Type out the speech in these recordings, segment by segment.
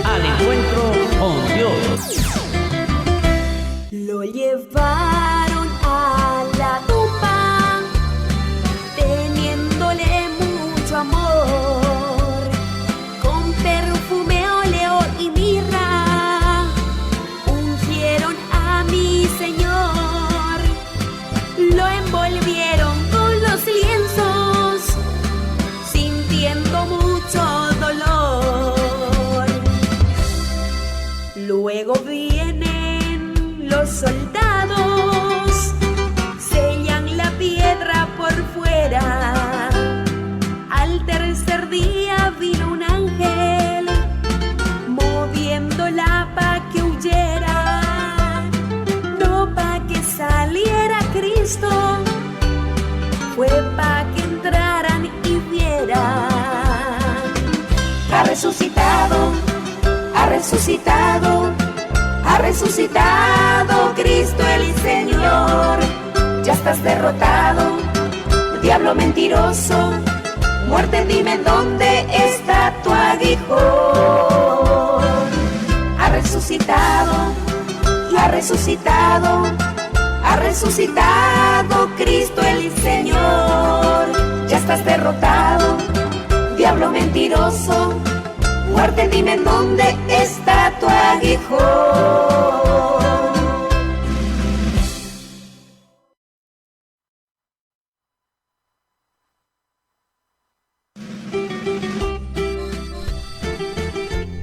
al encuentro con Dios. Lo llevaron a la tumba, teniéndole mucho amor, con perfume, óleo y mirra, ungieron a mi Señor, lo envolvieron con los lienzos, sintiendo mucho dolor. Luego vienen los soldados, sellan la piedra por fuera. Al tercer día vino un ángel, moviéndola pa' que huyera, no pa' que saliera Cristo, fue pa' que entraran y vieran. Ha resucitado, ha resucitado, ha resucitado Cristo el Señor. Ya estás derrotado, diablo mentiroso. Muerte, dime en dónde está tu aguijón. Ha resucitado, ha resucitado, ha resucitado Cristo el Señor. Ya estás derrotado, diablo mentiroso. Muerte, dime en dónde está tu aguijón.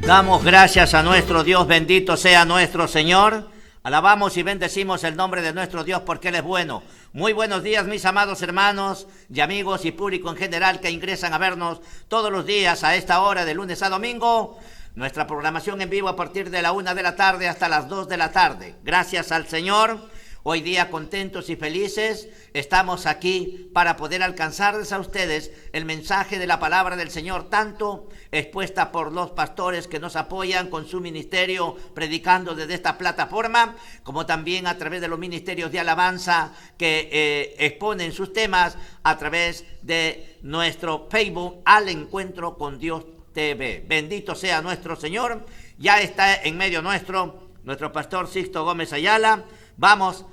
Damos gracias a nuestro Dios, bendito sea nuestro Señor. Alabamos y bendecimos el nombre de nuestro Dios porque Él es bueno. Muy buenos días, mis amados hermanos y amigos y público en general que ingresan a vernos todos los días a esta hora de lunes a domingo. Nuestra programación en vivo a partir de la 1 de la tarde hasta las 2 de la tarde. Gracias al Señor. Hoy día contentos y felices estamos aquí para poder alcanzarles a ustedes el mensaje de la palabra del Señor, tanto expuesta por los pastores que nos apoyan con su ministerio predicando desde esta plataforma, como también a través de los ministerios de alabanza que exponen sus temas a través de nuestro Facebook Al Encuentro con Dios TV. Bendito sea nuestro Señor. Ya está en medio nuestro pastor Sixto Gómez Ayala. Vamos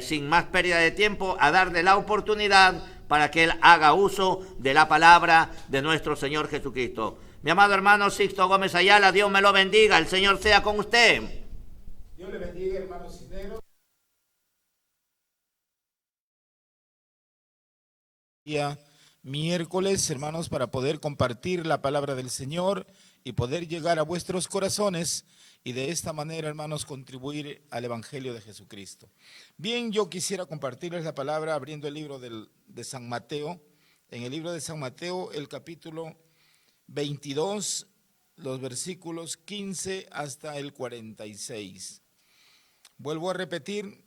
sin más pérdida de tiempo a darle la oportunidad para que Él haga uso de la palabra de nuestro Señor Jesucristo. Mi amado hermano Sixto Gómez Ayala, Dios me lo bendiga, el Señor sea con usted. Dios le bendiga, hermano Cisneros. Día miércoles, hermanos, para poder compartir la palabra del Señor y poder llegar a vuestros corazones y de esta manera, hermanos, contribuir al Evangelio de Jesucristo. Bien, yo quisiera compartirles la palabra abriendo el libro de San Mateo. En el libro de San Mateo, el capítulo 22, los versículos 15 hasta el 46. Vuelvo a repetir,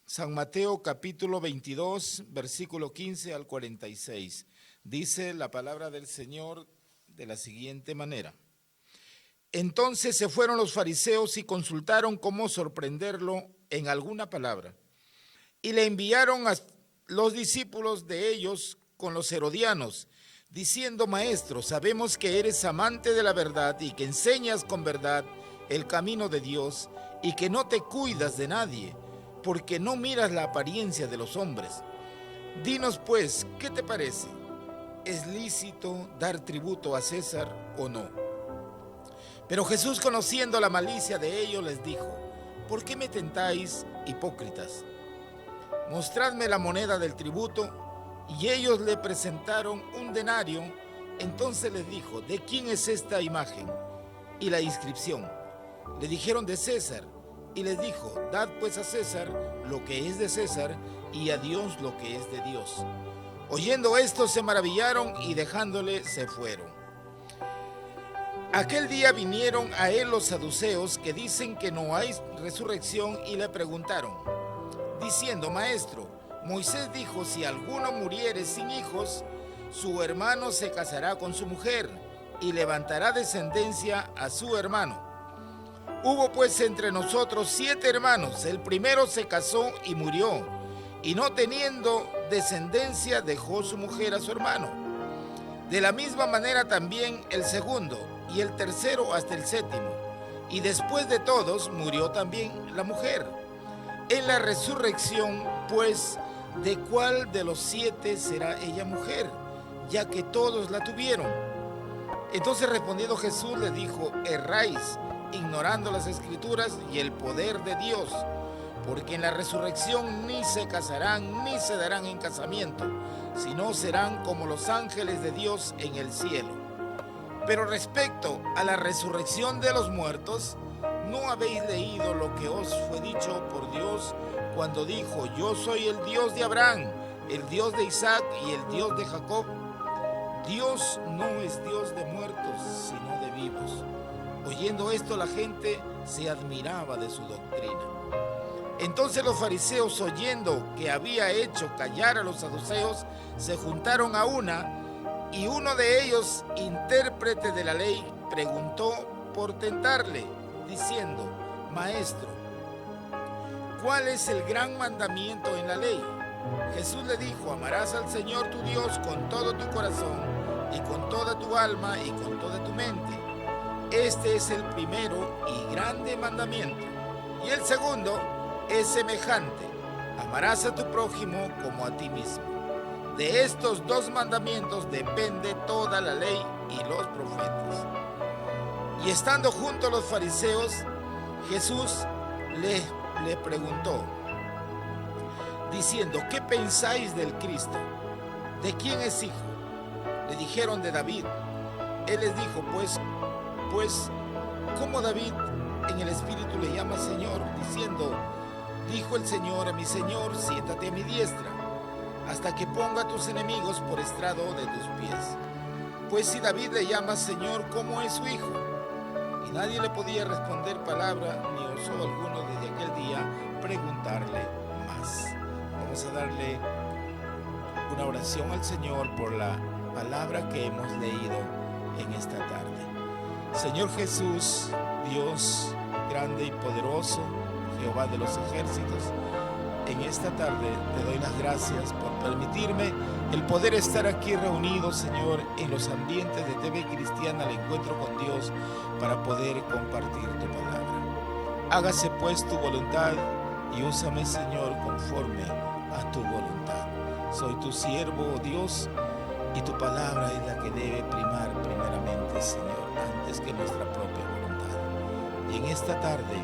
San Mateo capítulo 22, versículo 15 al 46. Dice la palabra del Señor de la siguiente manera. Entonces se fueron los fariseos y consultaron cómo sorprenderlo en alguna palabra. Y le enviaron a los discípulos de ellos con los herodianos, diciendo: Maestro, sabemos que eres amante de la verdad y que enseñas con verdad el camino de Dios y que no te cuidas de nadie, porque no miras la apariencia de los hombres. Dinos pues, ¿qué te parece? ¿Es lícito dar tributo a César o no? Pero Jesús, conociendo la malicia de ellos, les dijo: ¿por qué me tentáis, hipócritas? Mostradme la moneda del tributo. Y ellos le presentaron un denario. Entonces les dijo: ¿de quién es esta imagen y la inscripción? Le dijeron: de César. Y les dijo: dad pues a César lo que es de César y a Dios lo que es de Dios. Oyendo esto se maravillaron y dejándole se fueron. Aquel día vinieron a él los saduceos que dicen que no hay resurrección y le preguntaron, diciendo: Maestro, Moisés dijo: si alguno muriere sin hijos, su hermano se casará con su mujer y levantará descendencia a su hermano. Hubo pues entre nosotros 7 hermanos, el primero se casó y murió, y no teniendo descendencia dejó su mujer a su hermano. De la misma manera también el segundo, y el tercero hasta el séptimo. Y después de todos murió también la mujer. En la resurrección, pues, ¿de cuál de los 7 será ella mujer? Ya que todos la tuvieron. Entonces respondiendo Jesús les dijo: erráis, ignorando las Escrituras y el poder de Dios, porque en la resurrección ni se casarán ni se darán en casamiento, sino serán como los ángeles de Dios en el cielo. Pero respecto a la resurrección de los muertos, ¿no habéis leído lo que os fue dicho por Dios cuando dijo: yo soy el Dios de Abraham, el Dios de Isaac y el Dios de Jacob? Dios no es Dios de muertos, sino de vivos. Oyendo esto, la gente se admiraba de su doctrina. Entonces los fariseos, oyendo que había hecho callar a los saduceos, se juntaron a una, y uno de ellos, intérprete de la ley, preguntó por tentarle, diciendo: Maestro, ¿cuál es el gran mandamiento en la ley? Jesús le dijo: amarás al Señor tu Dios con todo tu corazón y con toda tu alma y con toda tu mente. Este es el primero y grande mandamiento. Y el segundo es semejante: amarás a tu prójimo como a ti mismo. De estos 2 mandamientos depende toda la ley y los profetas. Y estando junto a los fariseos, Jesús le preguntó, diciendo: ¿qué pensáis del Cristo? ¿De quién es hijo? Le dijeron: de David. Él les dijo: pues, ¿cómo David en el Espíritu le llama Señor, diciendo: dijo el Señor a mi Señor, siéntate a mi diestra, hasta que ponga a tus enemigos por estrado de tus pies? Pues si David le llama Señor, ¿cómo es su hijo? Y nadie le podía responder palabra, ni osó alguno desde aquel día preguntarle más. Vamos a darle una oración al Señor por la palabra que hemos leído en esta tarde. Señor Jesús, Dios grande y poderoso, Jehová de los ejércitos, en esta tarde te doy las gracias por permitirme el poder estar aquí reunido, Señor, en los ambientes de TV Cristiana, el encuentro con Dios, para poder compartir tu palabra. Hágase pues tu voluntad y úsame, Señor, conforme a tu voluntad. Soy tu siervo, oh Dios, y tu palabra es la que debe primar primeramente, Señor, antes que nuestra propia voluntad. Y en esta tarde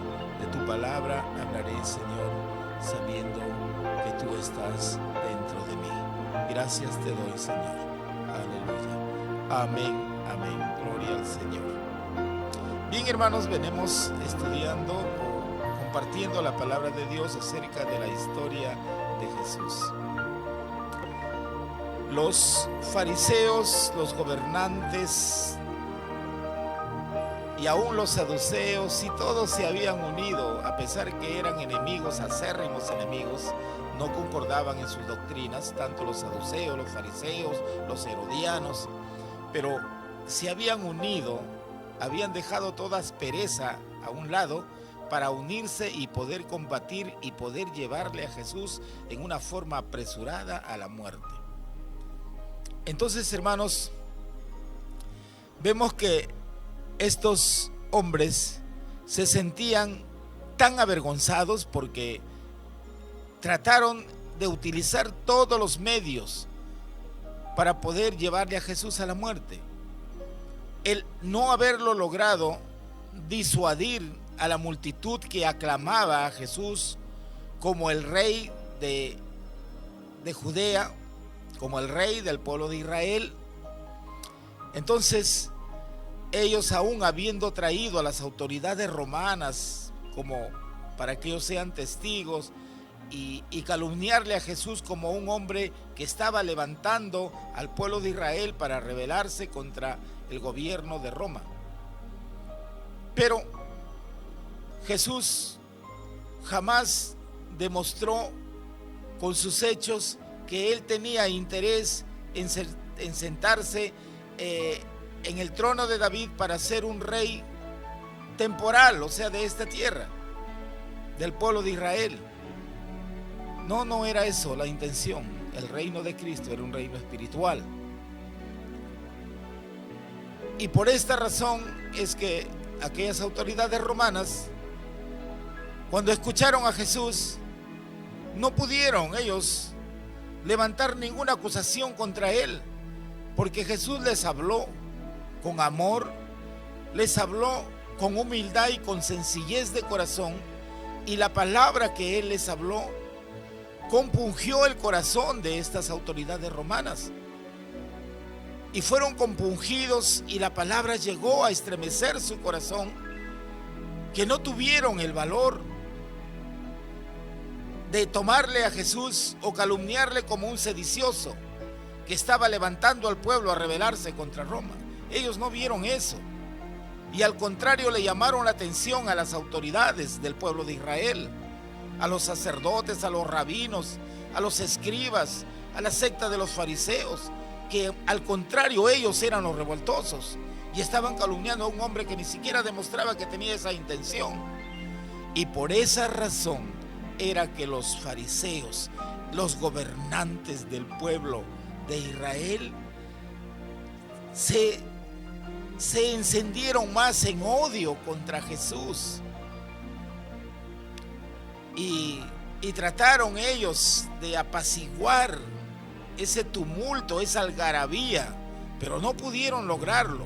de tu palabra hablaré, Señor, sabiendo que tú estás dentro de mí. Gracias te doy, Señor. Aleluya. Amén, amén. Gloria al Señor. Bien, hermanos, venimos estudiando o compartiendo la palabra de Dios acerca de la historia de Jesús. Los fariseos, los gobernantes y aún los saduceos, y todos se habían unido, a pesar que eran enemigos, acérrimos enemigos, no concordaban en sus doctrinas, tanto los saduceos, los fariseos, los herodianos, pero se habían unido, habían dejado toda aspereza a un lado para unirse y poder combatir y poder llevarle a Jesús en una forma apresurada a la muerte. Entonces, hermanos, vemos que estos hombres se sentían tan avergonzados porque trataron de utilizar todos los medios para poder llevarle a Jesús a la muerte. El no haberlo logrado disuadir a la multitud que aclamaba a Jesús como el rey de Judea, como el rey del pueblo de Israel. Entonces, ellos, aún habiendo traído a las autoridades romanas como para que ellos sean testigos y calumniarle a Jesús como un hombre que estaba levantando al pueblo de Israel para rebelarse contra el gobierno de Roma. Pero Jesús jamás demostró con sus hechos que él tenía interés en sentarse en el trono de David para ser un rey temporal, o sea, de esta tierra, del pueblo de Israel. No era eso la intención. El reino de Cristo era un reino espiritual. Y por esta razón es que aquellas autoridades romanas, cuando escucharon a Jesús, no pudieron ellos levantar ninguna acusación contra él, porque Jesús les habló con amor, les habló con humildad y con sencillez de corazón, y la palabra que él les habló compungió el corazón de estas autoridades romanas, y fueron compungidos, y la palabra llegó a estremecer su corazón, que no tuvieron el valor de tomarle a Jesús o calumniarle como un sedicioso que estaba levantando al pueblo a rebelarse contra Roma. Ellos no vieron eso, y al contrario le llamaron la atención a las autoridades del pueblo de Israel, a los sacerdotes, a los rabinos, a los escribas, a la secta de los fariseos, que al contrario ellos eran los revoltosos y estaban calumniando a un hombre que ni siquiera demostraba que tenía esa intención. Y por esa razón era que los fariseos, los gobernantes del pueblo de Israel, se encendieron más en odio contra Jesús, y trataron ellos de apaciguar ese tumulto, esa algarabía, pero no pudieron lograrlo.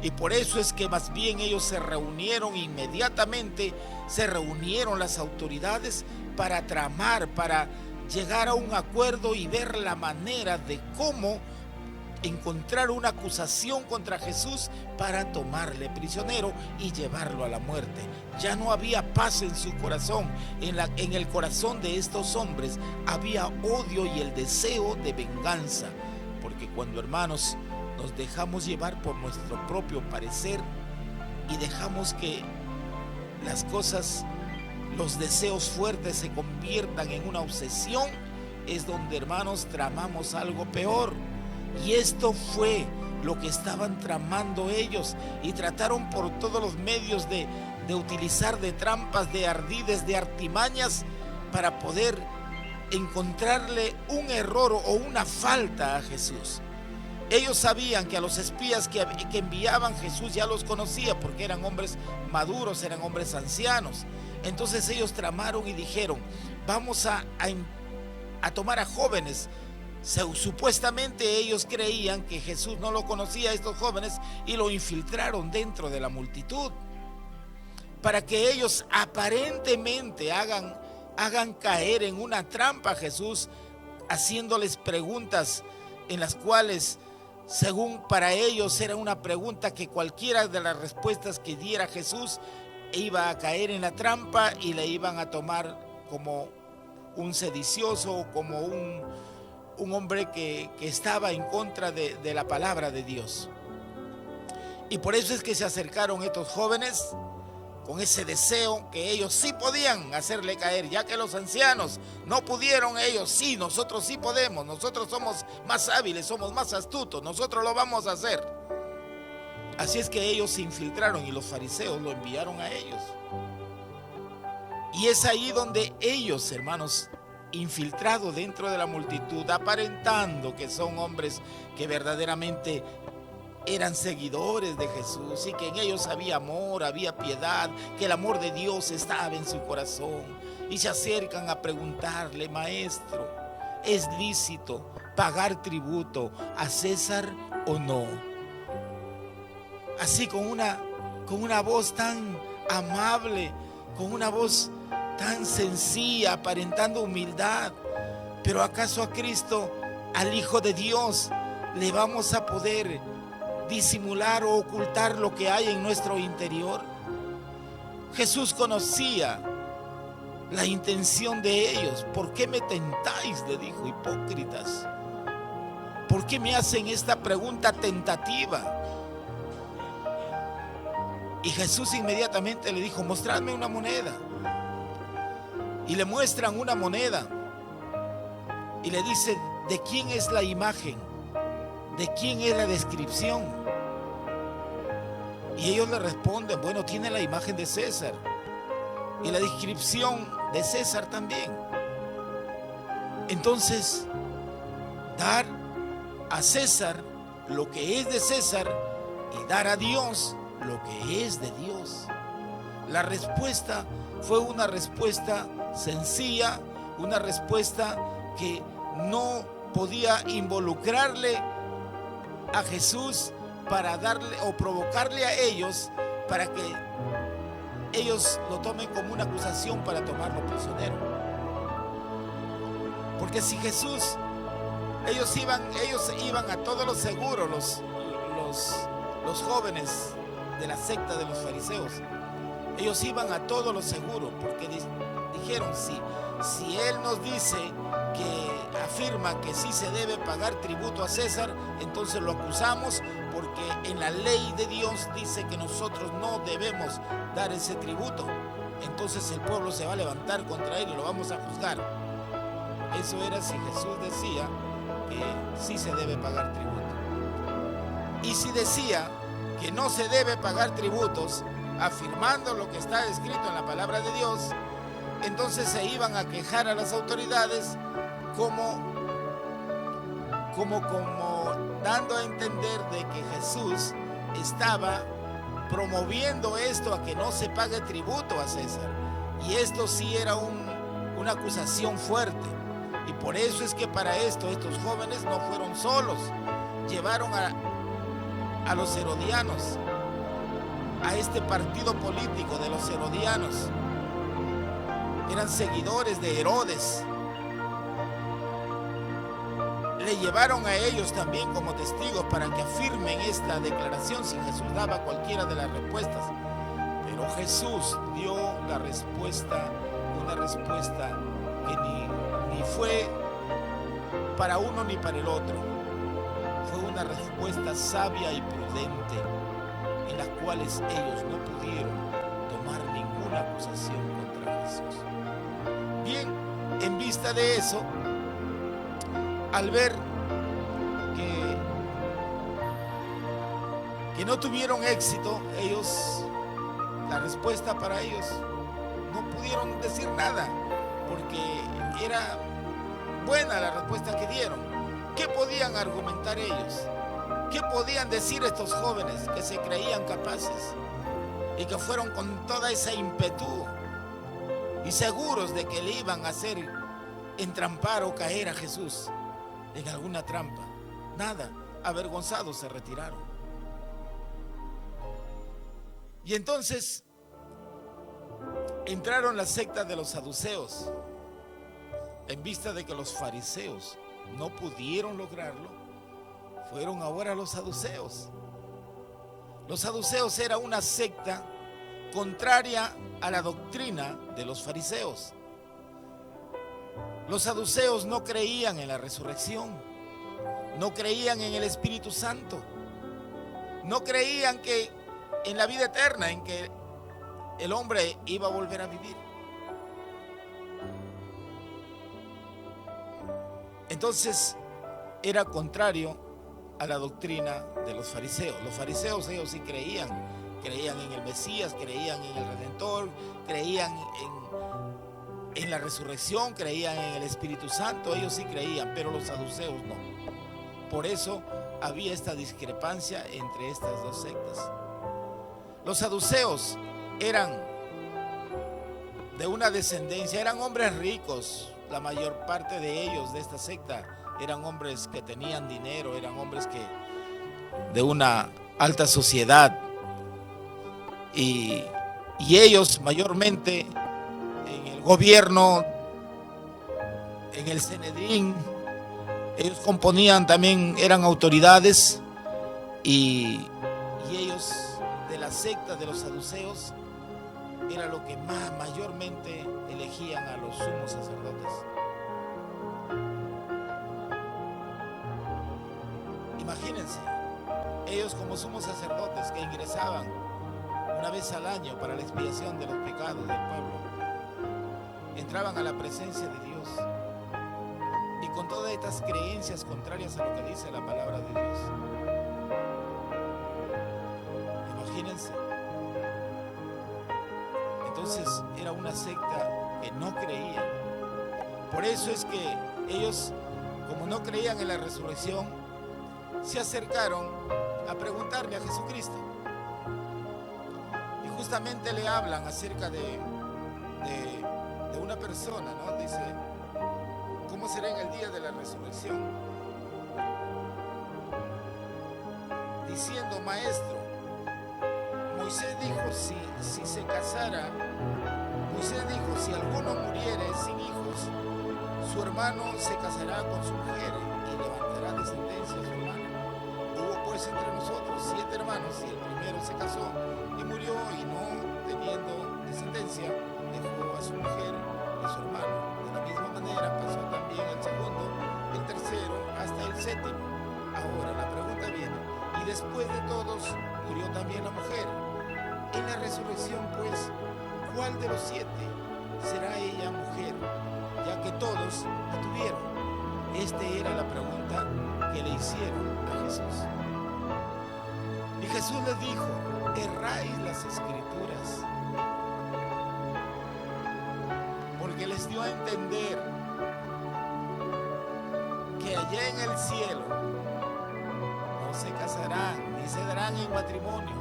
Y por eso es que más bien ellos se reunieron inmediatamente, se reunieron las autoridades para tramar, para llegar a un acuerdo y ver la manera de cómo encontrar una acusación contra Jesús para tomarle prisionero y llevarlo a la muerte. Ya no había paz en su corazón, en el corazón de estos hombres había odio y el deseo de venganza, porque cuando, hermanos, nos dejamos llevar por nuestro propio parecer y dejamos que las cosas, los deseos fuertes se conviertan en una obsesión, es donde, hermanos, tramamos algo peor. Y esto fue lo que estaban tramando ellos, y trataron por todos los medios de utilizar de trampas, de ardides, de artimañas para poder encontrarle un error o una falta a Jesús. Ellos sabían que a los espías que enviaban Jesús ya los conocía, porque eran hombres maduros, eran hombres ancianos. Entonces ellos tramaron y dijeron: vamos a tomar a jóvenes. Supuestamente ellos creían que Jesús no lo conocía a estos jóvenes, y lo infiltraron dentro de la multitud para que ellos aparentemente hagan caer en una trampa a Jesús, haciéndoles preguntas en las cuales, según para ellos, era una pregunta que cualquiera de las respuestas que diera Jesús iba a caer en la trampa y le iban a tomar como un sedicioso o como un hombre que estaba en contra de la palabra de Dios. Y por eso es que se acercaron estos jóvenes con ese deseo que ellos sí podían hacerle caer, ya que los ancianos no pudieron. Ellos sí, nosotros sí podemos, nosotros somos más hábiles, somos más astutos, nosotros lo vamos a hacer. Así es que ellos se infiltraron y los fariseos lo enviaron a ellos. Y es ahí donde ellos, hermanos, infiltrados dentro de la multitud, aparentando que son hombres que verdaderamente eran seguidores de Jesús y que en ellos había amor, había piedad, que el amor de Dios estaba en su corazón, y se acercan a preguntarle: maestro, ¿es lícito pagar tributo a César o no? Así con una voz tan amable, con una voz tan sencilla, aparentando humildad. Pero ¿acaso a Cristo, al Hijo de Dios, le vamos a poder disimular o ocultar lo que hay en nuestro interior? Jesús conocía la intención de ellos. ¿Por qué me tentáis?, le dijo, hipócritas. ¿Por qué me hacen esta pregunta tentativa? Y Jesús inmediatamente le dijo: mostradme una moneda. Y le muestran una moneda y le dice: ¿de quién es la imagen? ¿De quién es la descripción? Y ellos le responden: bueno, tiene la imagen de César y la descripción de César también. Entonces, dar a César lo que es de César y dar a Dios lo que es de Dios. La respuesta fue una respuesta sencilla, una respuesta que no podía involucrarle a Jesús para darle o provocarle a ellos para que ellos lo tomen como una acusación para tomarlo prisionero. Porque si Jesús, ellos iban a todos los seguros, los jóvenes de la secta de los fariseos, ellos iban a todos los seguros, porque dijeron, si Él nos dice que afirma que sí se debe pagar tributo a César, entonces lo acusamos, porque en la ley de Dios dice que nosotros no debemos dar ese tributo. Entonces el pueblo se va a levantar contra Él y lo vamos a juzgar. Eso era si Jesús decía que sí se debe pagar tributo. Y si decía que no se debe pagar tributos, afirmando lo que está escrito en la palabra de Dios, entonces se iban a quejar a las autoridades como dando a entender de que Jesús estaba promoviendo esto a que no se pague tributo a César. Y esto sí era una acusación fuerte. Y por eso es que para esto estos jóvenes no fueron solos. Llevaron a los herodianos, a este partido político de los herodianos. Eran seguidores de Herodes. Le llevaron a ellos también como testigos para que afirmen esta declaración si Jesús daba cualquiera de las respuestas. Pero Jesús dio la respuesta, una respuesta que ni fue para uno ni para el otro. Fue una respuesta sabia y prudente, en las cuales ellos no pudieron tomar ninguna acusación contra Jesús. Bien, en vista de eso, al ver que no tuvieron éxito, la respuesta para ellos, no pudieron decir nada, porque era buena la respuesta que dieron. ¿Qué podían argumentar ellos? ¿Qué podían decir estos jóvenes que se creían capaces y que fueron con toda esa ímpetu y seguros de que le iban a hacer entrampar o caer a Jesús en alguna trampa? Nada, avergonzados se retiraron. Y entonces entraron la secta de los saduceos. En vista de que los fariseos no pudieron lograrlo, fueron ahora los saduceos. Los saduceos era una secta contraria a la doctrina de los fariseos. Los saduceos no creían en la resurrección, no creían en el Espíritu Santo, no creían que en la vida eterna, en que el hombre iba a volver a vivir. Entonces era contrario a la doctrina de los fariseos. Los fariseos, ellos sí creían en el Mesías, creían en el Redentor, creían en la resurrección, creían en el Espíritu Santo, ellos sí creían, pero los saduceos no. Por eso había esta discrepancia entre estas dos sectas. Los saduceos eran de una descendencia, eran hombres ricos. La mayor parte de ellos de esta secta eran hombres que tenían dinero, eran hombres de una alta sociedad. Y ellos mayormente en el gobierno, en el Sanedrín, ellos componían también, eran autoridades, y ellos de la secta de los saduceos era lo que mayormente elegían a los sumos sacerdotes. Imagínense, ellos como sumos sacerdotes que ingresaban una vez al año para la expiación de los pecados del pueblo, entraban a la presencia de Dios y con todas estas creencias contrarias a lo que dice la palabra de Dios. Imagínense. Entonces era una secta que no creía. Por eso es que ellos, como no creían en la resurrección, se acercaron a preguntarle a Jesucristo. Y justamente le hablan acerca de una persona, ¿no? Dice, ¿cómo será en el día de la resurrección? Diciendo, maestro, Moisés dijo, si se casara, Moisés dijo, si alguno muriere sin hijos, su hermano se casará con su mujer y levantará descendencia a su hermano. Hubo pues entre nosotros 7 hermanos, y el primero se casó y murió, y no teniendo descendencia, dejó a su mujer y a su hermano. De la misma manera pasó también el segundo, el tercero, hasta el séptimo. Ahora la pregunta viene, y después de todos murió también la mujer. En la resurrección, pues, ¿cuál de los 7 será ella mujer, ya que todos la tuvieron? Esta era la pregunta que le hicieron a Jesús. Y Jesús les dijo, erráis las Escrituras, porque les dio a entender que allá en el cielo no se casarán ni se darán en matrimonio,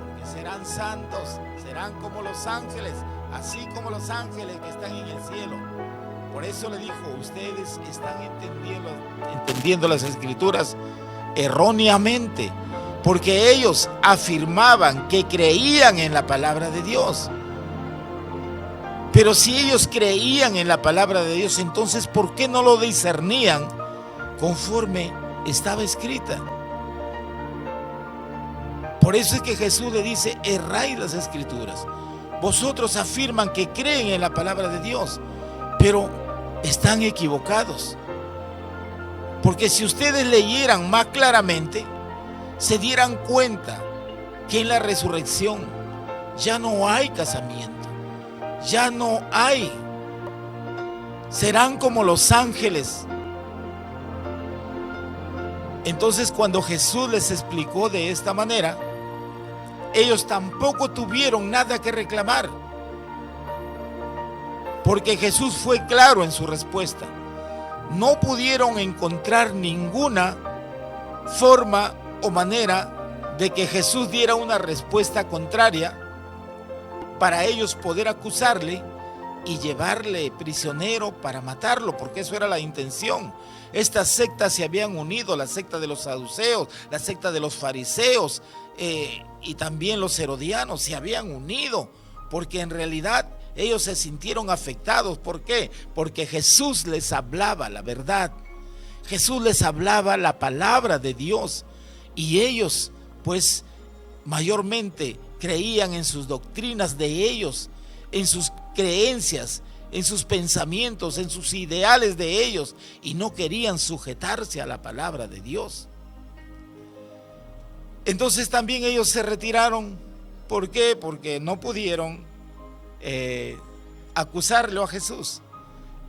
porque serán santos, serán como los ángeles, así como los ángeles que están en el cielo. Por eso le dijo, ustedes están entendiendo las Escrituras erróneamente, porque ellos afirmaban que creían en la palabra de Dios. Pero si ellos creían en la palabra de Dios, entonces ¿por qué no lo discernían conforme estaba escrita? Por eso es que Jesús le dice, erráis las Escrituras. Vosotros afirman que creen en la palabra de Dios, pero están equivocados. Porque si ustedes leyeran más claramente, se dieran cuenta que en la resurrección ya no hay casamiento, ya no hay. Serán como los ángeles. Entonces, cuando Jesús les explicó de esta manera, ellos tampoco tuvieron nada que reclamar, porque Jesús fue claro en su respuesta. No pudieron encontrar ninguna forma o manera de que Jesús diera una respuesta contraria para ellos poder acusarle y llevarle prisionero para matarlo, porque eso era la intención. Estas sectas se habían unido, la secta de los saduceos, la secta de los fariseos y también los herodianos se habían unido, porque en realidad ellos se sintieron afectados. ¿Por qué? Porque Jesús les hablaba la verdad, Jesús les hablaba la palabra de Dios, y ellos pues mayormente creían en sus doctrinas de ellos, en sus creencias, en sus pensamientos, en sus ideales de ellos, y no querían sujetarse a la palabra de Dios. Entonces también ellos se retiraron. ¿Por qué? Porque no pudieron acusarlo a Jesús.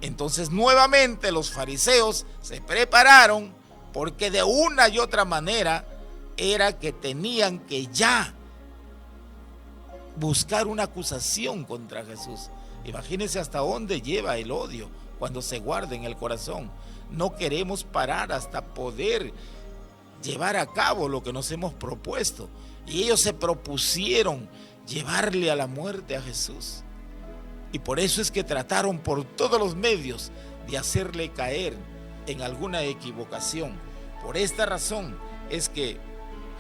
Entonces nuevamente los fariseos se prepararon, porque de una y otra manera era que tenían que ya buscar una acusación contra Jesús. Imagínense hasta dónde lleva el odio cuando se guarda en el corazón. No queremos parar hasta poder llevar a cabo lo que nos hemos propuesto. Y ellos se propusieron llevarle a la muerte a Jesús. Y por eso es que trataron por todos los medios de hacerle caer en alguna equivocación. Por esta razón es que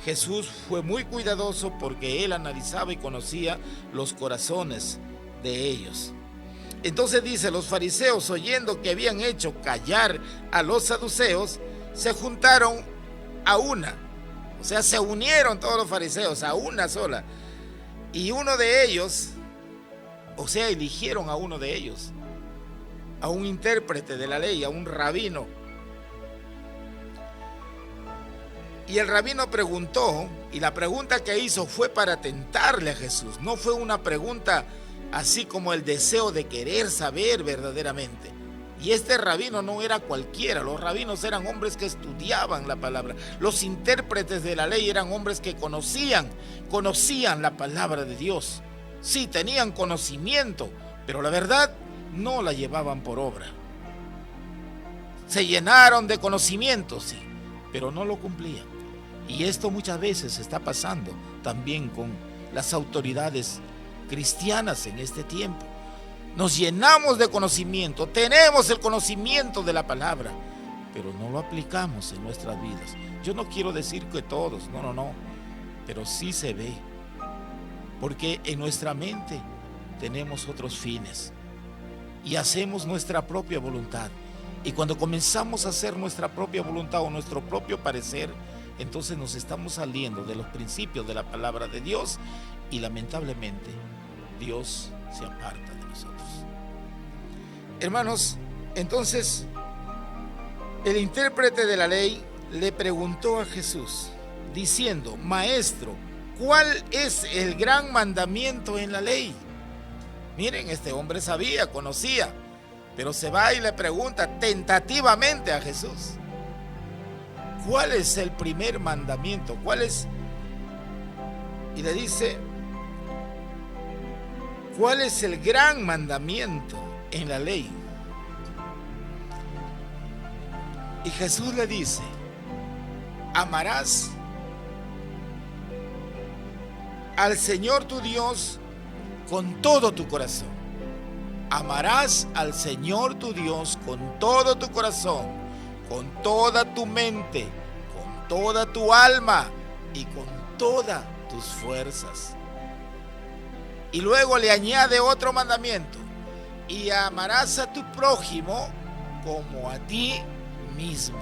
Jesús fue muy cuidadoso, porque él analizaba y conocía los corazones de ellos. Entonces dice, los fariseos, oyendo que habían hecho callar a los saduceos, se juntaron a una. O sea, se unieron todos los fariseos a una sola. Y uno de ellos, o sea, eligieron a uno de ellos, a un intérprete de la ley, a un rabino. Y el rabino preguntó, y la pregunta que hizo fue para tentarle a Jesús. No fue una pregunta así como el deseo de querer saber verdaderamente. Y este rabino no era cualquiera. Los rabinos eran hombres que estudiaban la palabra. Los intérpretes de la ley eran hombres que conocían la palabra de Dios. Sí, tenían conocimiento, pero la verdad no la llevaban por obra. Se llenaron de conocimiento, sí, pero no lo cumplían. Y esto muchas veces está pasando también con las autoridades cristianas en este tiempo. Nos llenamos de conocimiento, tenemos el conocimiento de la palabra, pero no lo aplicamos en nuestras vidas. Yo no quiero decir que todos, no, pero sí se ve, porque en nuestra mente tenemos otros fines y hacemos nuestra propia voluntad. Y cuando comenzamos a hacer nuestra propia voluntad o nuestro propio parecer, entonces nos estamos saliendo de los principios de la palabra de Dios y lamentablemente Dios se aparta de nosotros. Hermanos, entonces el intérprete de la ley le preguntó a Jesús diciendo: Maestro, ¿cuál es el gran mandamiento en la ley? Miren, este hombre sabía, conocía, pero se va y le pregunta tentativamente a Jesús: ¿cuál es el primer mandamiento? ¿Cuál es? Y le dice: ¿cuál es el gran mandamiento en la ley? Y Jesús le dice: amarás al Señor tu Dios con todo tu corazón. Amarás al Señor tu Dios con todo tu corazón, con toda tu mente, con toda tu alma y con todas tus fuerzas. Y luego le añade otro mandamiento: y amarás a tu prójimo como a ti mismo.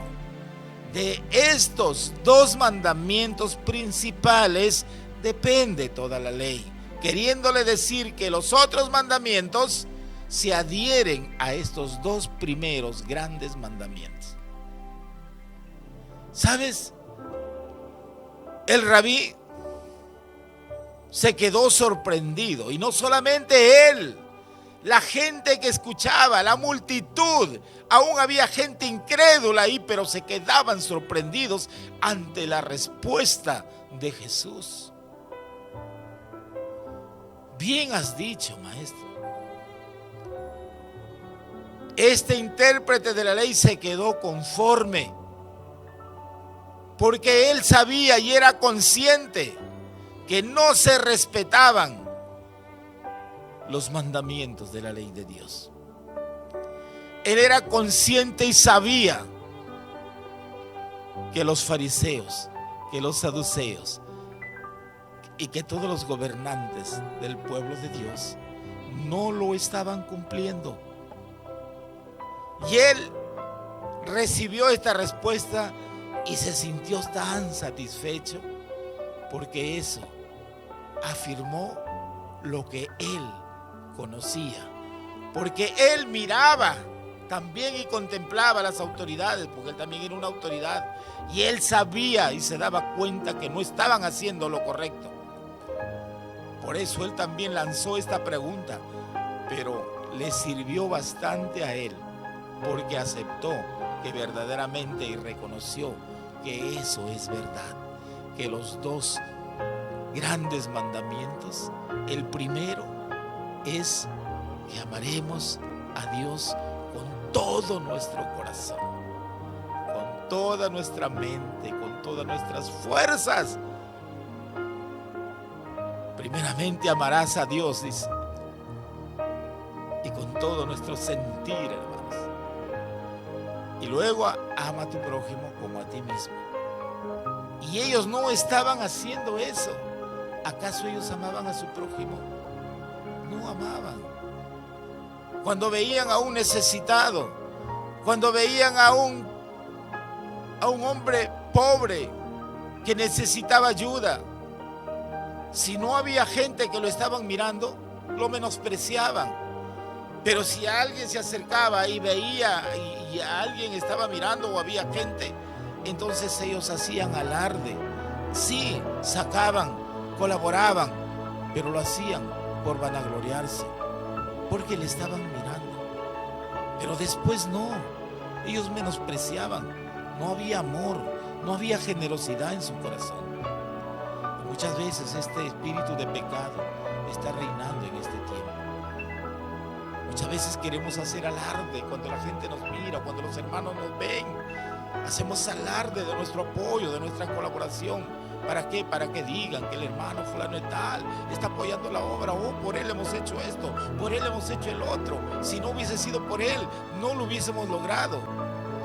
De estos dos mandamientos principales depende toda la ley, queriéndole decir que los otros mandamientos se adhieren a estos dos primeros grandes mandamientos. ¿Sabes? El rabí se quedó sorprendido, y no solamente él, la gente que escuchaba, la multitud. Aún había gente incrédula ahí, pero se quedaban sorprendidos ante la respuesta de Jesús. Bien has dicho, maestro. Este intérprete de la ley se quedó conforme, porque él sabía y era consciente que no se respetaban los mandamientos de la ley de Dios. Él era consciente y sabía que los fariseos, que los saduceos y que todos los gobernantes del pueblo de Dios no lo estaban cumpliendo. Y él recibió esta respuesta y se sintió tan satisfecho, porque eso afirmó lo que él conocía, porque él miraba también y contemplaba a las autoridades, porque él también era una autoridad, y él sabía y se daba cuenta que no estaban haciendo lo correcto. Por eso él también lanzó esta pregunta, pero le sirvió bastante a él, porque aceptó que verdaderamente y reconoció que eso es verdad, que los dos grandes mandamientos, el primero es que amaremos a Dios con todo nuestro corazón, con toda nuestra mente, con todas nuestras fuerzas. Primeramente amarás a Dios, dice, y con todo nuestro sentir, hermanos. Y luego ama a tu prójimo como a ti mismo. Y ellos no estaban haciendo eso. ¿Acaso ellos amaban a su prójimo? No amaban. Cuando veían a un necesitado, cuando veían a un hombre pobre que necesitaba ayuda, si no había gente que lo estaban mirando, lo menospreciaban. Pero si alguien se acercaba y veía y a alguien estaba mirando o había gente, entonces ellos hacían alarde. Sí, sacaban, colaboraban, pero lo hacían por vanagloriarse, porque le estaban mirando. Pero después no, ellos menospreciaban, no había amor, no había generosidad en su corazón. Y muchas veces este espíritu de pecado está reinando en este tiempo. Muchas veces queremos hacer alarde cuando la gente nos mira, cuando los hermanos nos ven. Hacemos alarde de nuestro apoyo, de nuestra colaboración. ¿Para qué? Para que digan que el hermano fulano de tal está apoyando la obra. Oh, por él hemos hecho esto, por él hemos hecho el otro. Si no hubiese sido por él, no lo hubiésemos logrado.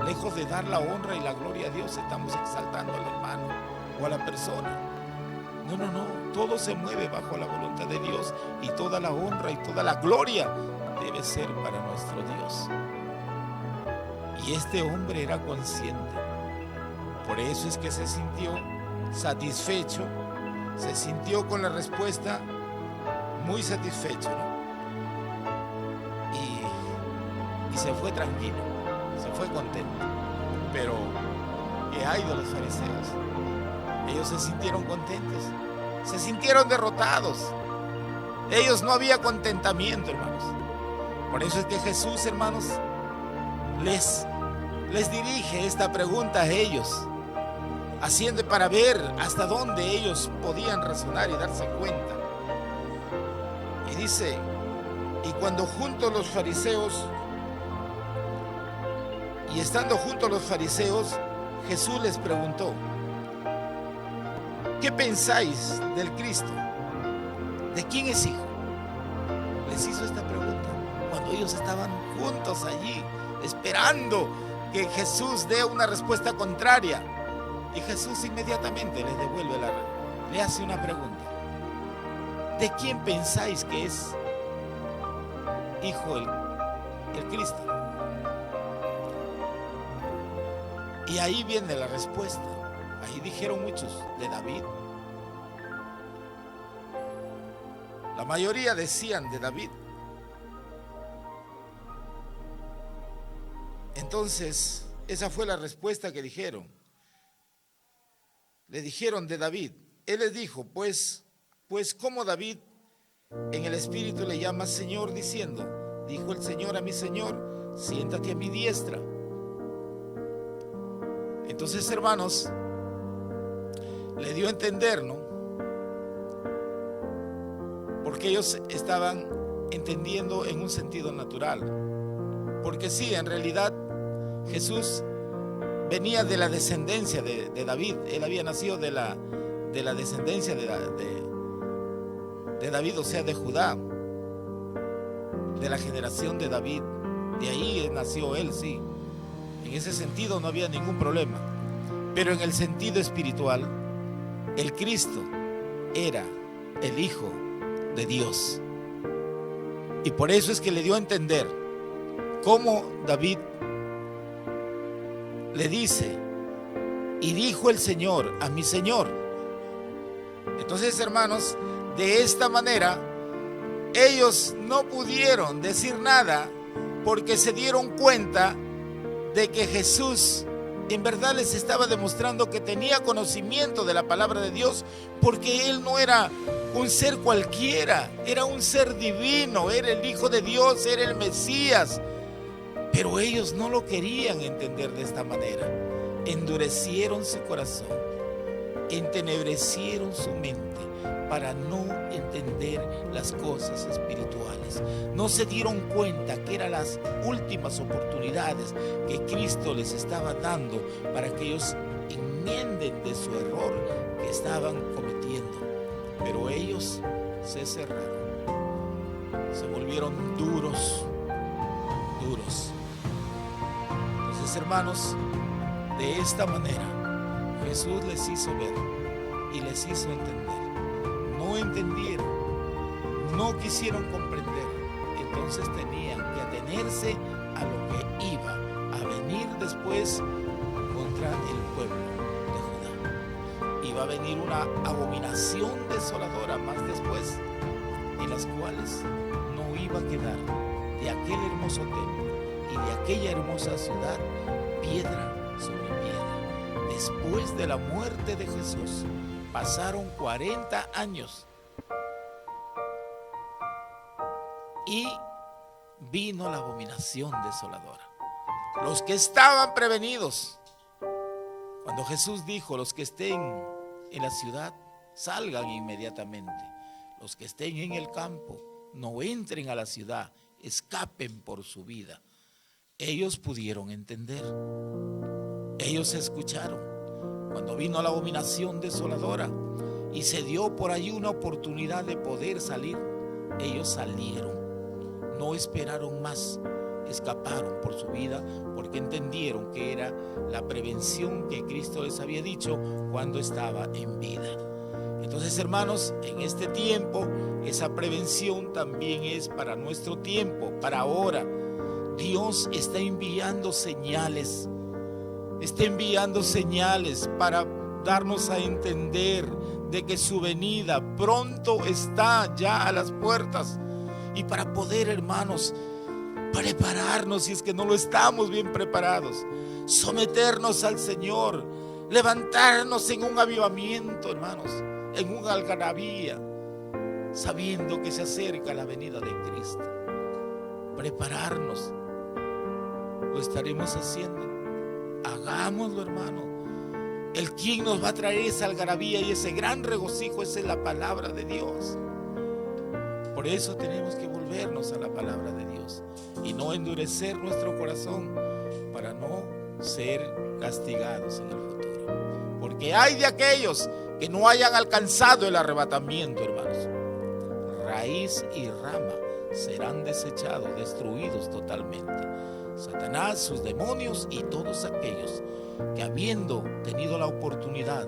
Lejos de dar la honra y la gloria a Dios, estamos exaltando al hermano o a la persona. No, todo se mueve bajo la voluntad de Dios y toda la honra y toda la gloria debe ser para nuestro Dios. Y este hombre era consciente. Por eso es que se sintió satisfecho, se sintió con la respuesta muy satisfecho, ¿no? Y se fue tranquilo, se fue contento. Pero ¿qué hay de los fariseos? Ellos se sintieron contentos, se sintieron derrotados. Ellos no había contentamiento, hermanos. Por eso es que Jesús, hermanos, les dirige esta pregunta a ellos, haciendo para ver hasta dónde ellos podían razonar y darse cuenta. Y dice, y cuando juntos los fariseos, y estando juntos los fariseos, Jesús les preguntó: ¿qué pensáis del Cristo? ¿De quién es hijo? Les hizo esta pregunta cuando ellos estaban juntos allí, esperando que Jesús dé una respuesta contraria. Y Jesús inmediatamente les devuelve le hace una pregunta: ¿de quién pensáis que es hijo el Cristo? Y ahí viene la respuesta. Ahí dijeron muchos: de David. La mayoría decían de David. Entonces, esa fue la respuesta que dijeron. Le dijeron de David. Él les dijo, pues como David en el espíritu le llama Señor, diciendo: dijo el Señor a mi Señor, siéntate a mi diestra. Entonces, hermanos, le dio a entender, ¿no? Porque ellos estaban entendiendo en un sentido natural. Porque sí, en realidad Jesús venía de la descendencia de David. Él había nacido de la descendencia de David, o sea, de Judá, de la generación de David. De ahí nació él, sí. En ese sentido no había ningún problema. Pero en el sentido espiritual, el Cristo era el Hijo de Dios. Y por eso es que le dio a entender cómo David le dice: y dijo el Señor a mi Señor. Entonces, hermanos, de esta manera ellos no pudieron decir nada, porque se dieron cuenta de que Jesús en verdad les estaba demostrando que tenía conocimiento de la palabra de Dios, porque Él no era un ser cualquiera, era un ser divino, era el Hijo de Dios, era el Mesías. Pero ellos no lo querían entender de esta manera. Endurecieron su corazón, entenebrecieron su mente para no entender las cosas espirituales. No se dieron cuenta que eran las últimas oportunidades que Cristo les estaba dando para que ellos enmienden de su error que estaban cometiendo. Pero ellos se cerraron, se volvieron duros. Entonces, hermanos, de esta manera Jesús les hizo ver y les hizo entender. No entendieron, no quisieron comprender. Entonces tenían que atenerse a lo que iba a venir después contra el pueblo de Judá. Iba a venir una abominación desoladora más después, en las cuales no iba a quedar de aquel hermoso templo y de aquella hermosa ciudad piedra sobre piedra. Después de la muerte de Jesús pasaron 40 años y vino la abominación desoladora. Los que estaban prevenidos, cuando Jesús dijo: los que estén en la ciudad salgan inmediatamente, los que estén en el campo no entren a la ciudad, escapen por su vida. Ellos pudieron entender, Ellos escucharon. Cuando vino la abominación desoladora y se dio por allí una oportunidad de poder salir, ellos salieron. No esperaron más, escaparon por su vida porque entendieron que era la prevención que Cristo les había dicho cuando estaba en vida. Entonces, hermanos, en este tiempo, esa prevención también es para nuestro tiempo, para ahora. Dios está enviando señales. Está enviando señales para darnos a entender de que su venida pronto está ya a las puertas. Y para poder, hermanos, prepararnos, si es que no lo estamos bien preparados, someternos al Señor, levantarnos en un avivamiento, hermanos, en una algarabía, sabiendo que se acerca la venida de Cristo. Prepararnos. Lo estaremos haciendo. Hagámoslo, hermano. El quien nos va a traer esa algarabía y ese gran regocijo, esa es la palabra de Dios. Por eso tenemos que volvernos a la palabra de Dios y no endurecer nuestro corazón para no ser castigados en el futuro. Porque hay de aquellos que no hayan alcanzado el arrebatamiento, hermanos. Raíz y rama serán desechados, destruidos totalmente. Satanás, sus demonios y todos aquellos que, habiendo tenido la oportunidad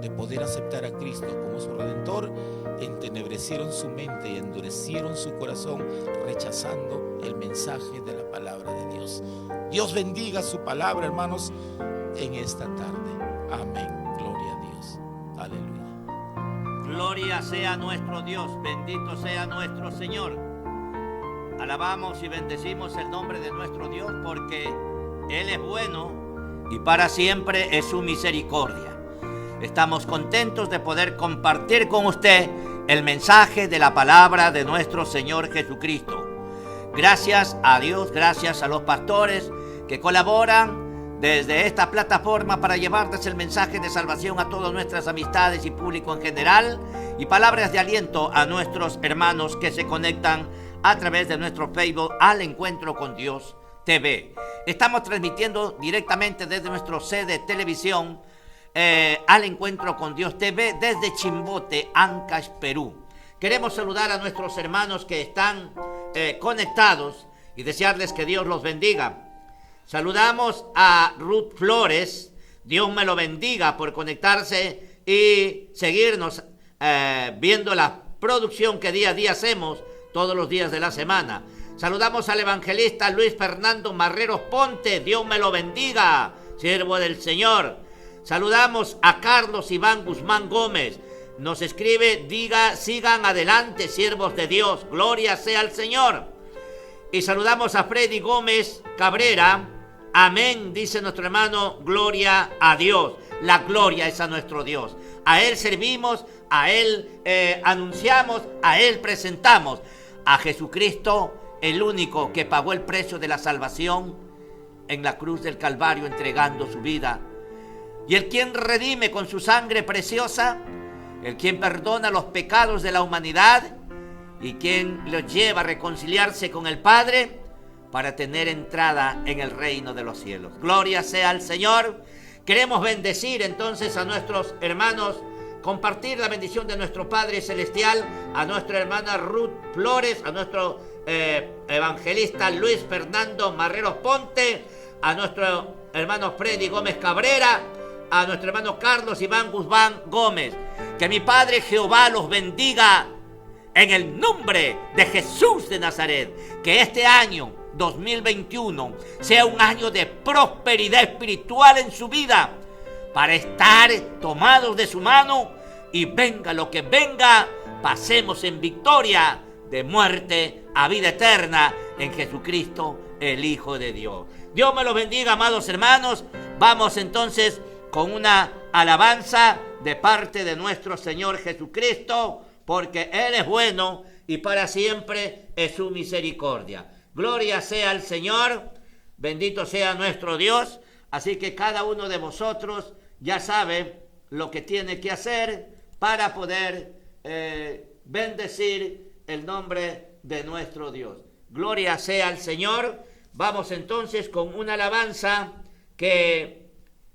de poder aceptar a Cristo como su Redentor, entenebrecieron su mente y endurecieron su corazón, rechazando el mensaje de la palabra de Dios. Dios bendiga su palabra, hermanos, en esta tarde. Amén. Gloria a Dios. Aleluya. Gloria sea nuestro Dios, bendito sea nuestro Señor. Alabamos y bendecimos el nombre de nuestro Dios porque Él es bueno y para siempre es su misericordia. Estamos contentos de poder compartir con usted el mensaje de la palabra de nuestro Señor Jesucristo. Gracias a Dios, gracias a los pastores que colaboran desde esta plataforma para llevarles el mensaje de salvación a todas nuestras amistades y público en general, y palabras de aliento a nuestros hermanos que se conectan a través de nuestro Facebook Al Encuentro con Dios TV. Estamos transmitiendo directamente desde nuestro sede de televisión Al Encuentro con Dios TV desde Chimbote, Ancash, Perú. Queremos saludar a nuestros hermanos que están conectados y desearles que Dios los bendiga. Saludamos a Ruth Flores. Dios me lo bendiga por conectarse y seguirnos viendo la producción que día a día hacemos todos los días de la semana. Saludamos al evangelista Luis Fernando Marreros Ponte. Dios me lo bendiga, siervo del Señor. Saludamos a Carlos Iván Guzmán Gómez. Nos escribe: sigan adelante, siervos de Dios. Gloria sea al Señor. Y saludamos a Freddy Gómez Cabrera. Amén, dice nuestro hermano. Gloria a Dios. La gloria es a nuestro Dios. A Él servimos, a Él anunciamos, a Él presentamos. A Jesucristo, el único que pagó el precio de la salvación en la cruz del Calvario, entregando su vida. Y el quien redime con su sangre preciosa, el quien perdona los pecados de la humanidad y quien los lleva a reconciliarse con el Padre para tener entrada en el reino de los cielos. Gloria sea al Señor. Queremos bendecir entonces a nuestros hermanos, compartir la bendición de nuestro Padre Celestial, a nuestra hermana Ruth Flores, a nuestro evangelista Luis Fernando Marreros Ponte, a nuestro hermano Freddy Gómez Cabrera, a nuestro hermano Carlos Iván Guzmán Gómez. Que mi Padre Jehová los bendiga en el nombre de Jesús de Nazaret. Que este año 2021 sea un año de prosperidad espiritual en su vida, para estar tomados de su mano y venga lo que venga, pasemos en victoria de muerte a vida eterna en Jesucristo, el Hijo de Dios. Dios me los bendiga, amados hermanos. Vamos entonces con una alabanza de parte de nuestro Señor Jesucristo, porque Él es bueno y para siempre es su misericordia. Gloria sea al Señor, bendito sea nuestro Dios. Así que cada uno de vosotros ya sabe lo que tiene que hacer para poder bendecir el nombre de nuestro Dios. Gloria sea al Señor. Vamos entonces con una alabanza que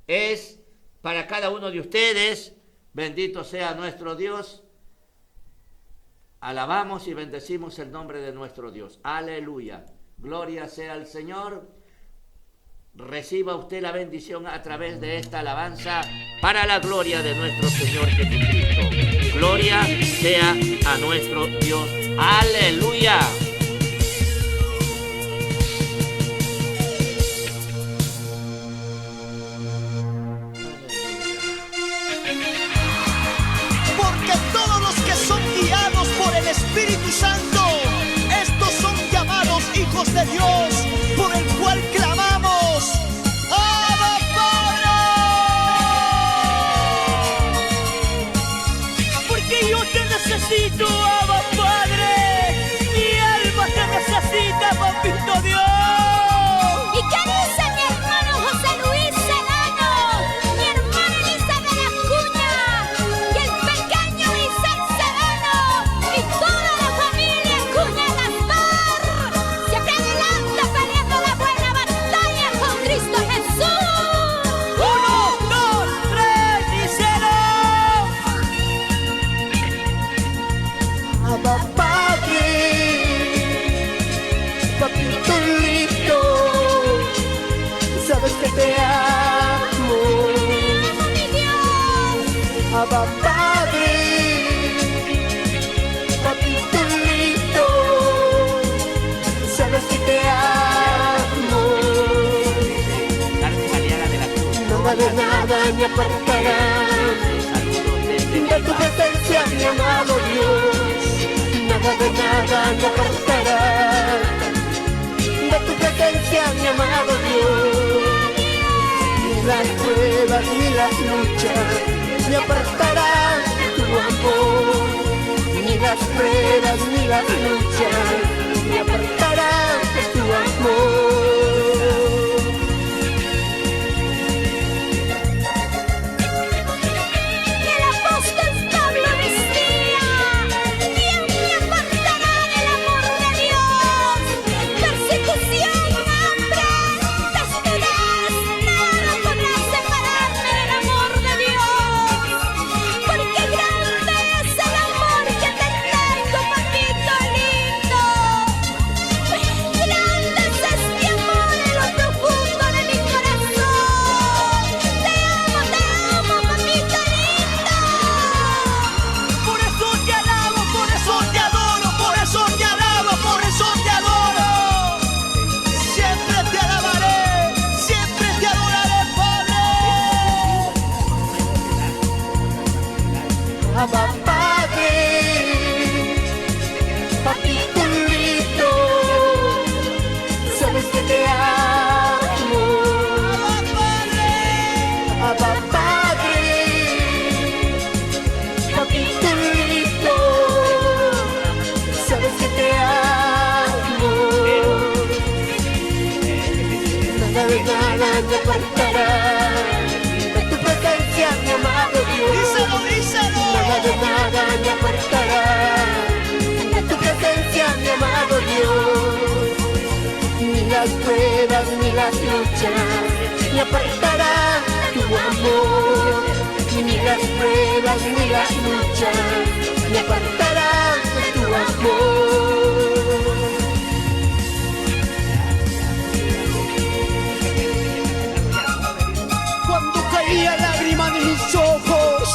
es para cada uno de ustedes. Bendito sea nuestro Dios. Alabamos y bendecimos el nombre de nuestro Dios. Aleluya. Gloria sea al Señor. Reciba usted la bendición a través de esta alabanza para la gloria de nuestro Señor Jesucristo. Gloria sea a nuestro Dios. Aleluya. Porque todos los que son guiados por el Espíritu Santo, estos son llamados hijos de Dios, por el cual clamamos: ¡Abba, Padre! Porque yo te necesito, Abba, Padre. Mi alma te necesita, papito Dios. ¿Y qué dice mi hermano José Luis Serrano? Mi hermana Elisa de la Cuña y el pequeño Isaac Serrano y toda la familia Cuña Gaspar. Siempre adelante peleando la buena batalla con Cristo Jesús. 1, 2, 3, díselo. Abba, Padre, papito lindo, sabes que te amo. ¡Amo, mi Dios! Abba, Padre, papito lindo, sabes que te amo. Carmen Aliaga de la Cruz. Nada de nada me apartará Saludos desde de tu presencia, mi amado Dios. Nada de nada me apartará de tu presencia, mi amado Dios. Ni las pruebas ni las luchas me apartarán de tu amor. Ni las pruebas ni las luchas me apartarán de tu amor. Y el apóstol Pablo decía: ¿quién me apartará del amor de Dios? Persecución, hambre, desnudez, nada podrá separarme del amor de Dios. Porque grande es el amor que te tengo, papito lindo. Grande es este amor en lo profundo de mi corazón. Te amo, papito lindo. Por eso te alabo, por eso te adoro, por eso te alabo, por eso te adoro. Siempre te alabaré, siempre te adoraré, Padre. Abba, Padre, papito lindo, sabes que te amo. Abba, Padre, papito lindo, sabes que te amo. Nada de nada me apartará de tu presencia, mi amado Dios. Díselo, díselo. Nada de nada me apartará de tu presencia, mi amado Dios. Ni las pruebas ni las luchas me apartarán de tu amor. Ni las pruebas ni las luchas me apartarán de tu amor. Cuando caía lágrima de mis ojos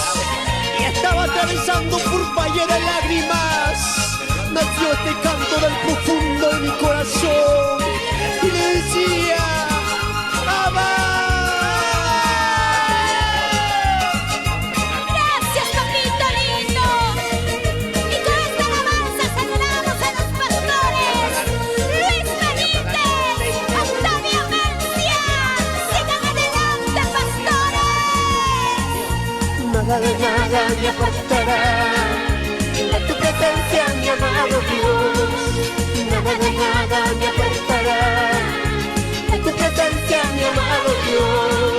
y estaba atravesando por valle de lágrimas, nació este canto del profundo de mi corazón y le decía: Abba. Gracias, papito lindo. Y con esta alabanza saludamos a los pastores Luis Benítez, Octavio Mencia. Sigan adelante, pastores. Nada de nada me apartará de tu presencia, mi amado Dios. Nada de nada me apartará de tu presencia, mi amado Dios.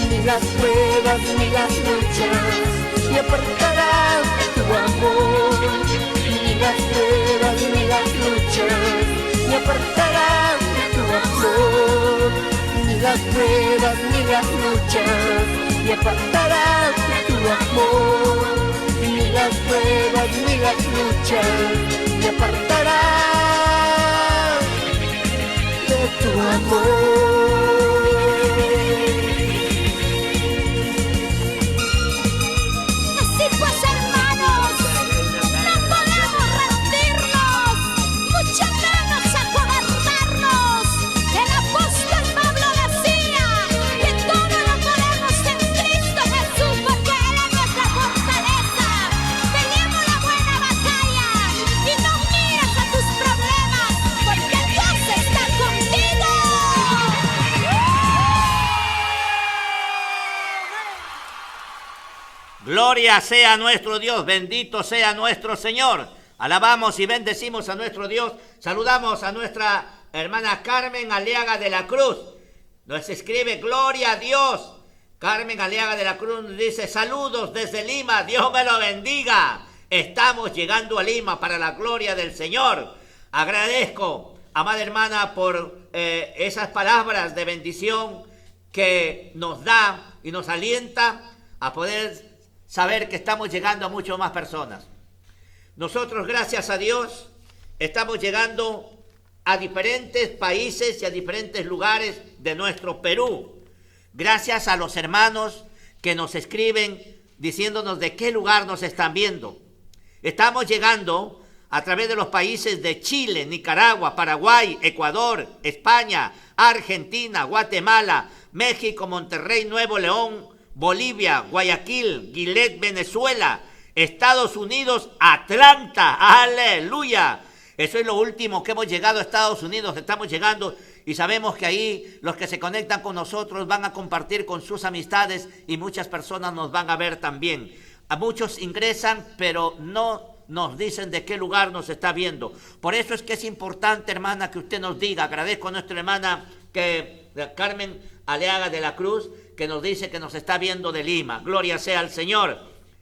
Ni las pruebas ni las luchas me apartarán de tu amor. Ni las pruebas ni las luchas me apartarán de tu amor. Ni las las pruebas ni las luchas me apartarán de tu amor. Ni las pruebas ni las luchas me apartarán de tu amor. Así pues, hermanos, no podemos rendirnos, mucho menos acobardarnos. El apóstol Pablo decía que todo lo podemos en Cristo Jesús, porque Él es nuestra fortaleza. Peleemos la buena batalla y no mires a tus problemas, porque Dios está contigo. Gloria sea nuestro Dios, bendito sea nuestro Señor. Alabamos y bendecimos a nuestro Dios. Saludamos a nuestra hermana Carmen Aliaga de la Cruz. Nos escribe, gloria a Dios. Carmen Aliaga de la Cruz nos dice, saludos desde Lima, Dios me lo bendiga. Estamos llegando a Lima para la gloria del Señor. Agradezco, amada hermana, por esas palabras de bendición que nos da y nos alienta a poder saber que estamos llegando a muchas más personas. Nosotros, gracias a Dios, estamos llegando a diferentes países y a diferentes lugares de nuestro Perú. Gracias a los hermanos que nos escriben diciéndonos de qué lugar nos están viendo. Estamos llegando a través de los países de Chile, Nicaragua, Paraguay, Ecuador, España, Argentina, Guatemala, México, Monterrey, Nuevo León, Bolivia, Guayaquil, Gilet, Venezuela, Estados Unidos, Atlanta, aleluya. Eso es lo último que hemos llegado a Estados Unidos, estamos llegando y sabemos que ahí los que se conectan con nosotros van a compartir con sus amistades y muchas personas nos van a ver también. A muchos ingresan, pero no nos dicen de qué lugar nos está viendo. Por eso es que es importante, hermana, que usted nos diga. Agradezco a nuestra hermana Carmen Aliaga de la Cruz, que nos dice que nos está viendo de Lima. Gloria sea al Señor.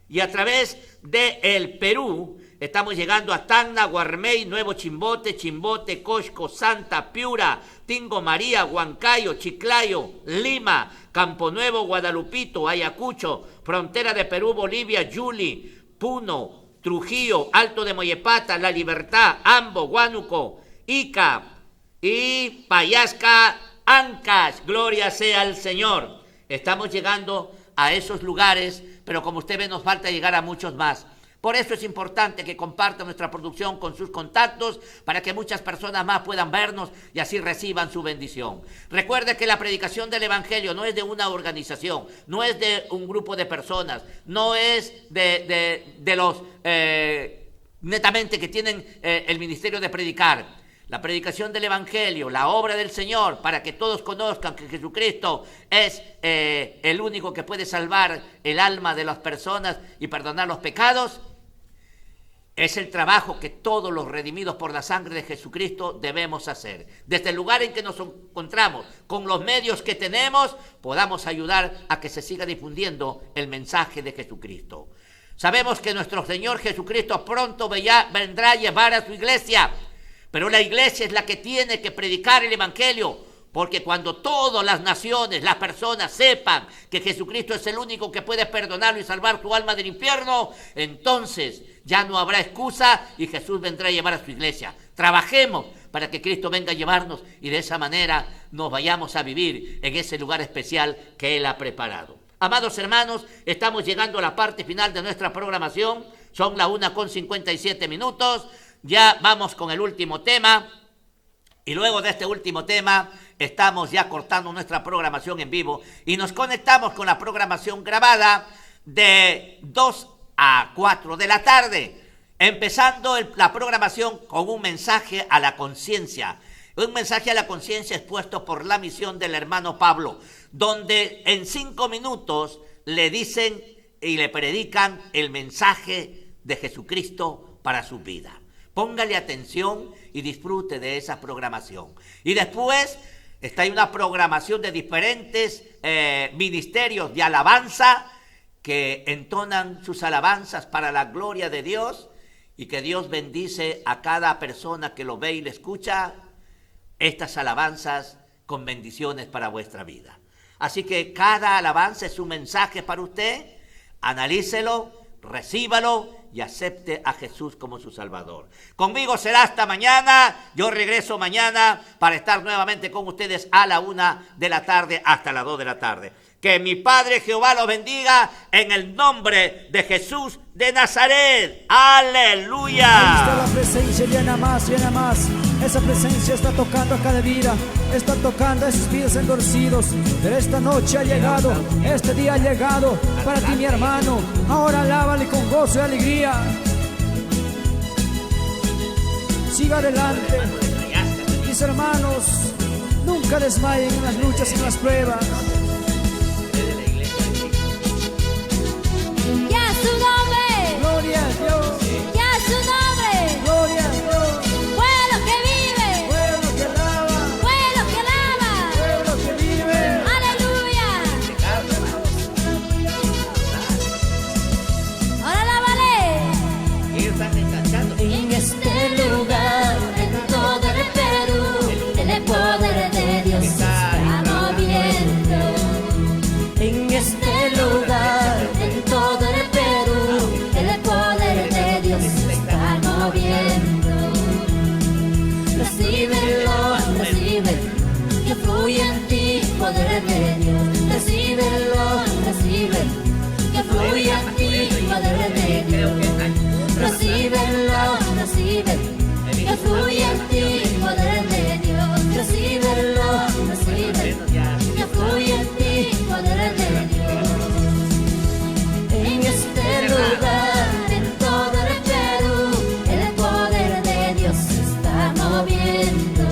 Y a través de el Perú estamos llegando a Tacna, Guarmey, Nuevo Chimbote, Chimbote, Cosco, Santa, Piura, Tingo María, Huancayo, Chiclayo, Lima, Campo Nuevo, Guadalupito, Ayacucho, frontera de Perú, Bolivia, Yuli, Puno, Trujillo, Alto de Moyepata, La Libertad, Ambo, Huánuco, Ica y Payasca, Ancash. Gloria sea al Señor. Estamos llegando a esos lugares, pero como usted ve nos falta llegar a muchos más. Por eso es importante que comparta nuestra producción con sus contactos para que muchas personas más puedan vernos y así reciban su bendición. Recuerde que la predicación del Evangelio no es de una organización, no es de un grupo de personas, no es de los netamente que tienen el ministerio de predicar. La predicación del Evangelio, la obra del Señor, para que todos conozcan que Jesucristo es el único que puede salvar el alma de las personas y perdonar los pecados, es el trabajo que todos los redimidos por la sangre de Jesucristo debemos hacer. Desde el lugar en que nos encontramos, con los medios que tenemos, podamos ayudar a que se siga difundiendo el mensaje de Jesucristo. Sabemos que nuestro Señor Jesucristo pronto vendrá a llevar a su iglesia, pero la iglesia es la que tiene que predicar el Evangelio, porque cuando todas las naciones, las personas sepan que Jesucristo es el único que puede perdonarlo y salvar tu alma del infierno, entonces ya no habrá excusa y Jesús vendrá a llevar a su iglesia. Trabajemos para que Cristo venga a llevarnos y de esa manera nos vayamos a vivir en ese lugar especial que Él ha preparado. Amados hermanos, estamos llegando a la parte final de nuestra programación. Son las 1:57. Ya vamos con el último tema y luego de este último tema estamos ya cortando nuestra programación en vivo y nos conectamos con la programación grabada de 2 a 4 de la tarde, empezando la programación con un mensaje a la conciencia. Un mensaje a la conciencia expuesto por la misión del hermano Pablo, donde en 5 minutos le dicen y le predican el mensaje de Jesucristo para su vida. Póngale atención y disfrute de esa programación. Y después está ahí una programación de diferentes ministerios de alabanza que entonan sus alabanzas para la gloria de Dios y que Dios bendice a cada persona que lo ve y le escucha. Estas alabanzas con bendiciones para vuestra vida. Así que cada alabanza es un mensaje para usted. Analícelo, recíbalo y acepte a Jesús como su Salvador. Conmigo será hasta mañana. Yo regreso mañana para estar nuevamente con ustedes a la 1 de la tarde hasta las 2 de la tarde. Que mi Padre Jehová los bendiga en el nombre de Jesús de Nazaret. ¡Aleluya! Ahí está la presencia, llena más, llena más. Esa presencia está tocando a cada vida, está tocando a esos vidas endurecidos. Pero esta noche ha llegado, este día ha llegado para ti, mi hermano. Ahora alábale con gozo y alegría. Siga adelante. Mis hermanos, nunca desmayen en las luchas y en las pruebas. Ya su nombre, Gloria a Dios, ya su nombre, gloria a Dios. pueblo que vive, Pueblo que alaba, pueblo que alaba, pueblo que vive. aleluya. Ahora alábale. Ellos están encantando. En este lugar, en todo el Perú, el poder de Dios se está moviendo. En este lugar, en todo el Perú, el poder de Dios se está moviendo. Recíbelo, recibe, que fluye en ti, poder de Dios. Recíbelo, recibe, que fluye en ti, poder de Dios. Recíbelo, recibe, que fluye en ti, poder de Dios. Recíbelo, recibe, que fluye en ti, poder de Dios. En este lugar, en todo el Perú, el poder de Dios se está moviendo.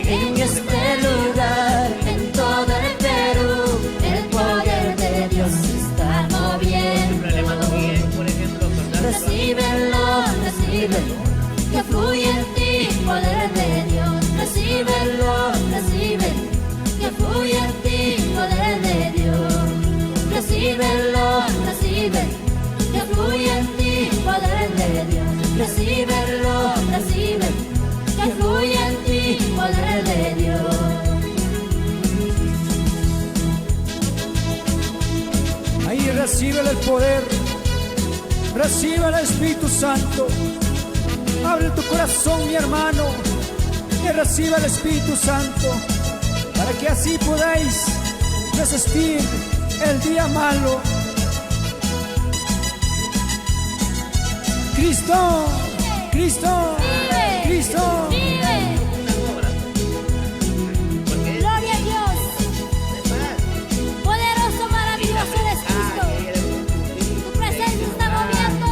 En este lugar, en todo el Perú, el poder de Dios se está moviendo. Recíbelo, recibe, que fluye en ti, poder de Dios. Recíbelo, recibe, que fluye en ti, poder de Dios. Recíbelo, recibe, que fluye en ti, poder de Dios. Recíbelo, recibe, que fluye en ti, poder de Dios. Ahí recibe el poder, recibe el Espíritu Santo. Abre tu corazón, mi hermano, y reciba el Espíritu Santo, para que así podáis resistir el día malo. Cristo, Cristo, Vive, Cristo. vive. Gloria a Dios. Poderoso, maravilloso eres Cristo. Tu presencia está moviendo.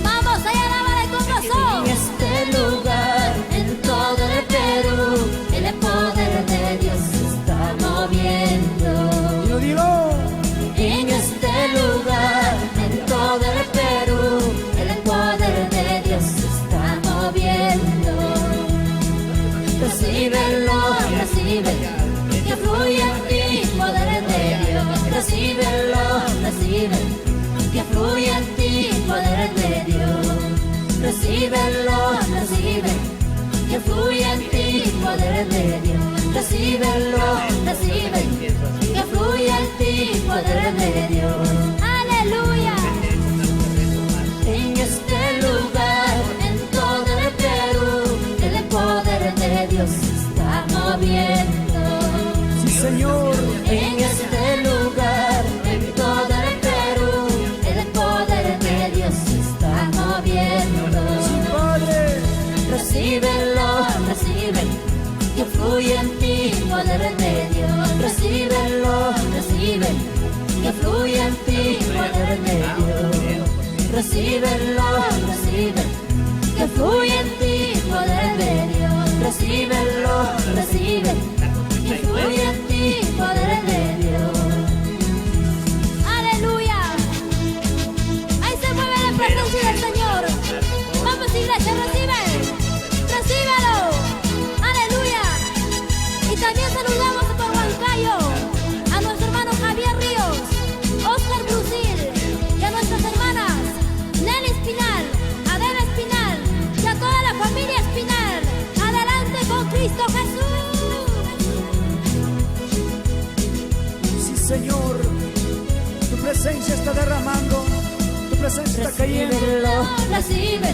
Vamos, allá alábale con gozo. En este lugar, en todo el Perú, el poder de Dios se está moviendo. Yo digo, En este lugar, en todo el Perú, el poder de Dios se está moviendo. Recíbelo, recibe, que fluye en ti, poder de Dios. Recíbelo, recibe, que fluye en ti, poder de Dios. Recíbelo, recibe, que fluye en ti, poder de Dios. Recíbelo, recibe, que fluye en ti, poder de Dios. Aleluya. En este lugar, en todo el Perú, el poder de Dios se está moviendo. sí, Señor. En este lugar, en todo el Perú, el poder de Dios se está moviendo. Sí, Padre. Recíbelo, recibe, que fluye en ti, poder de Dios. Recíbelo, recibe, que fluye en ti, poder de Dios. Recíbelo, recibe, que fluye en ti, poder de Dios. Recíbelo, recibe, que fluye en ti, poder de Dios. Aleluya. Ahí se mueve la presencia del Señor. Vamos, iglesia, recibe. Recíbelo. Aleluya. Y también saludamos por Huancayo a nuestro hermano Javier Ríos, Oscar Brusil, y a nuestras hermanas Nelly Espinal, Adela Espinal, y a toda la familia Espinal. Adelante con Cristo. Señor. Tu presencia está derramando, tu presencia está cayendo. Recibe,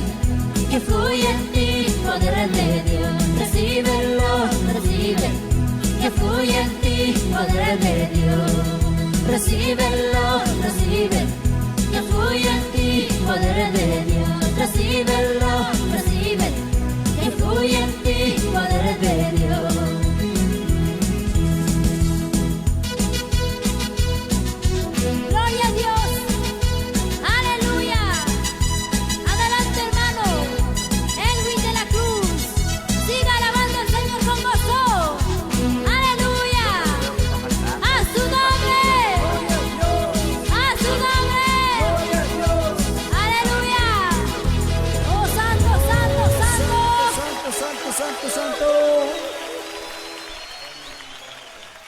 que fluye en ti poder de Dios. Recíbelo, recibe, que fluye en ti poder de Dios. Recíbelo, recibe, que fluye en ti poder de Dios. Recíbelo,